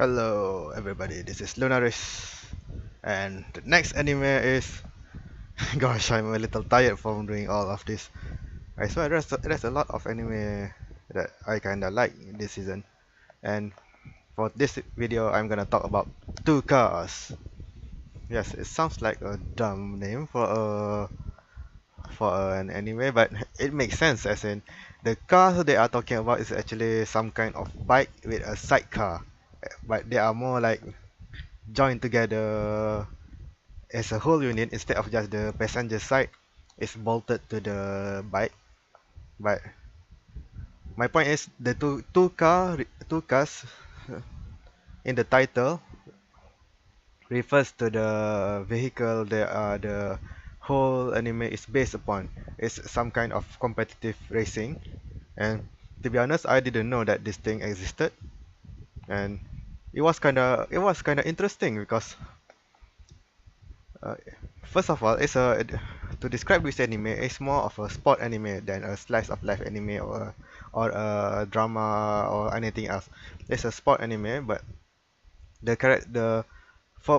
Hello everybody, this is Lunaris, and the next anime is gosh, I'm a little tired from doing all of this. I swear there's a lot of anime that I kinda like this season, and for this video I'm gonna talk about Two Cars. Yes, it sounds like a dumb name for an anime, but it makes sense as in the car they are talking about is actually some kind of bike with a sidecar, but they are more like joined together as a whole unit instead of just the passenger side is bolted to the bike. But my point is the two cars in the title refers to the vehicle that the whole anime is based upon. It's some kind of competitive racing, and to be honest I didn't know that this thing existed, and it was kinda interesting because Uh, first of all, it's a to describe this anime, it's more of a sport anime than a slice of life anime or a drama or anything else. It's a sport anime, but the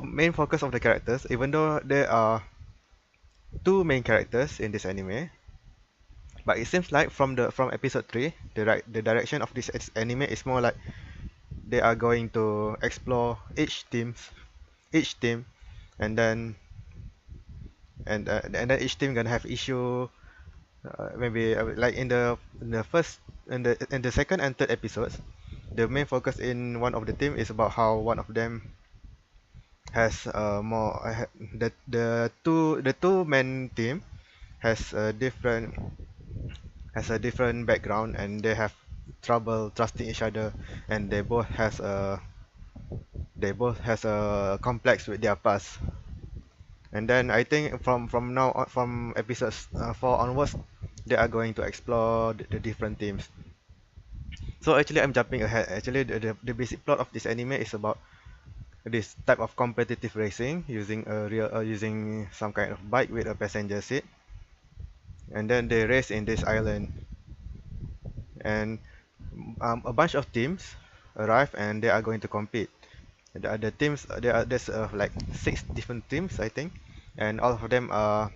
main focus of the characters, even though there are two main characters in this anime, but it seems like from episode 3, the direction of this anime is more like they are going to explore each team, and then and then each team gonna have issue. Maybe like in the second and third episodes, the main focus in one of the team is about how one of them has the two main team has a different background, and they have trouble trusting each other, and they both has a complex with their past. And then I think from now on, from episodes 4 onwards, they are going to explore the different teams. So actually, I'm jumping ahead. Actually, the basic plot of this anime is about this type of competitive racing using some kind of bike with a passenger seat, and then they race in this island, and a bunch of teams arrive and they are going to compete. The teams there's like 6 different teams I think, and all of them are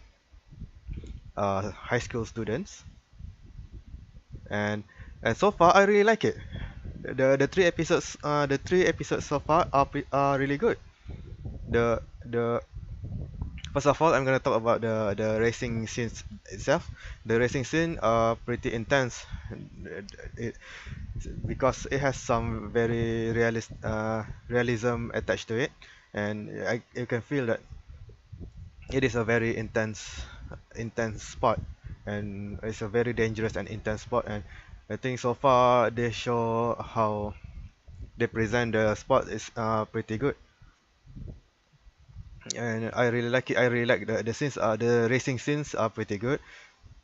high school students, and so far I really like it. The three episodes so far are really good. The First of all, I'm gonna talk about the racing scenes itself. The racing scene are pretty intense, it, because it has some very realism attached to it, and you can feel that it is a very intense sport, and it's a very dangerous and intense sport. And I think so far they show how they present the sport is pretty good, and I really like it. I really like the racing scenes are pretty good,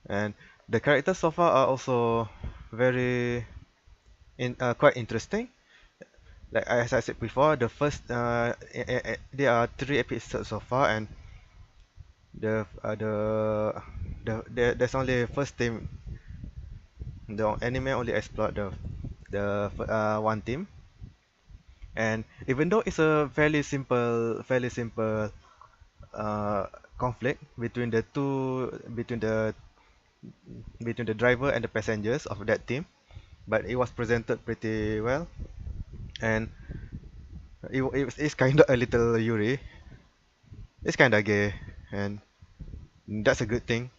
and the characters so far are also very quite interesting. Like as I said before, the first there are 3 episodes so far, and the uh, the there's only first team. The anime only explored the one team, and even though it's a fairly simple uh, conflict between the driver and the passengers of that team, but it was presented pretty well, and it's kind of a little Yuri. It's kind of gay, and that's a good thing.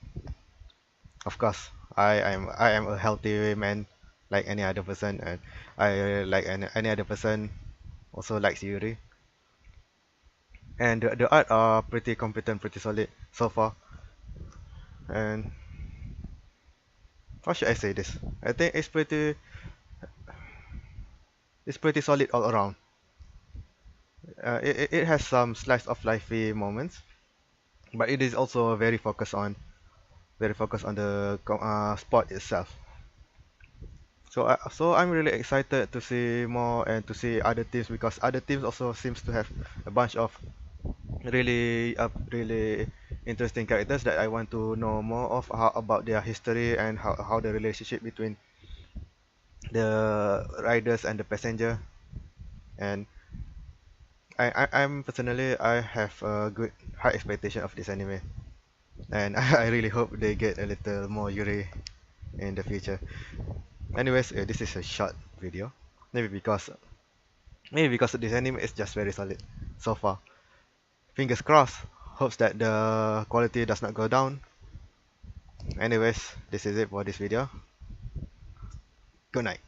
Of course, I am a healthy man like any other person, and I like any other person also likes Yuri. And the art are pretty competent, pretty solid so far. And how should I say this? I think it's pretty solid all around. It has some slice of lifey moments, but it is also very focused on the sport itself. So I'm really excited to see more and to see other teams, because other teams also seems to have a bunch of really interesting characters that I want to know more of, about their history, and how the relationship between the riders and the passenger. And I'm personally I have a good high expectation of this anime, and I really hope they get a little more Yuri in the future. Anyways, this is a short video. Maybe because maybe because this anime is just very solid so far. Fingers crossed. Hopes that the quality does not go down. Anyways, this is it for this video. Good night.